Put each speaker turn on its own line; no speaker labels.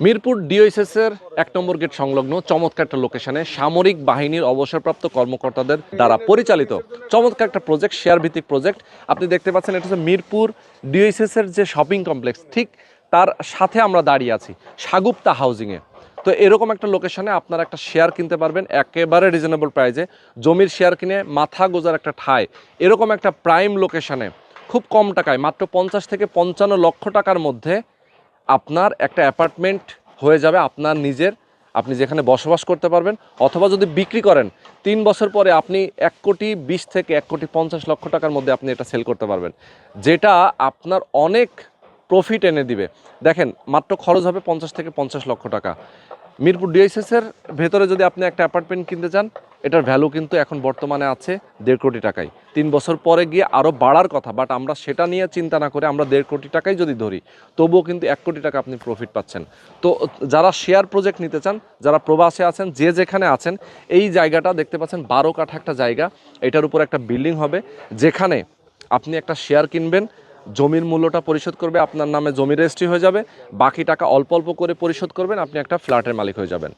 মিরপুর ডিওএইচএস-এর ১ নম্বর gate সংলগ্ন চমৎকার একটা লোকেশনে সামরিক বাহিনীর অবসরপ্রাপ্ত কর্মকর্তাদের দ্বারা পরিচালিত চমৎকার একটা প্রজেক্ট, শেয়ার ভিত্তিক প্রজেক্ট। আপনি দেখতে পাচ্ছেন এটা হচ্ছে মিরপুর ডিওএইচএস-এর যে শপিং কমপ্লেক্স, ঠিক তার সাথে আমরা দাঁড়িয়ে আছি সাগুপ্তা হাউজিংয়ে। তো এরকম একটা লোকেশনে আপনারা একটা শেয়ার কিনতে পারবেন একেবারে রিজনেবল প্রাইসে। জমির শেয়ার কিনে মাথা গোজার একটা ঠাঁই, এরকম একটা প্রাইম লোকেশনে খুব কম টাকায় মাত্র 50 থেকে 55 লক্ষ টাকার মধ্যে আপনার একটা অ্যাপার্টমেন্ট হয়ে যাবে আপনার নিজের, আপনি যেখানে বসবাস করতে পারবেন। অথবা যদি বিক্রি করেন 3 বছর পরে আপনি 1,20 থেকে 1,50 লক্ষ টাকার মধ্যে আপনি এটা সেল করতে পারবেন, যেটা আপনার অনেক প্রফিট এনে দিবে। দেখেন, মাত্র খরচ হবে 50 থেকে 50 লক্ষ টাকা। মিরপুর ডিওএইচএস-এর ভেতরে যদি আপনি একটা অ্যাপার্টমেন্ট কিনতে চান, এটার ভ্যালু কিন্তু এখন বর্তমানে আছে 1.5 কোটি টাকায়। 3 বছর পরে গিয়ে আরও বাড়ার কথা, বাট আমরা সেটা নিয়ে চিন্তা না করে আমরা 1.5 কোটি টাকাই যদি ধরি, তবুও কিন্তু 1 কোটি টাকা আপনি প্রফিট পাচ্ছেন। তো যারা শেয়ার প্রজেক্ট নিতে চান, যারা প্রবাসে আছেন, যে যেখানে আছেন, এই জায়গাটা দেখতে পাচ্ছেন 12 কাঠা একটা জায়গা, এটার উপর একটা বিল্ডিং হবে, যেখানে আপনি একটা শেয়ার কিনবেন, জমির মূল্যটা পরিশোধ করবে, আপনার নামে জমি রেজিস্ট্রি হয়ে যাবে, বাকি টাকা অল্প অল্প করে পরিশোধ করবেন, আপনি একটা ফ্ল্যাটের মালিক হয়ে যাবেন।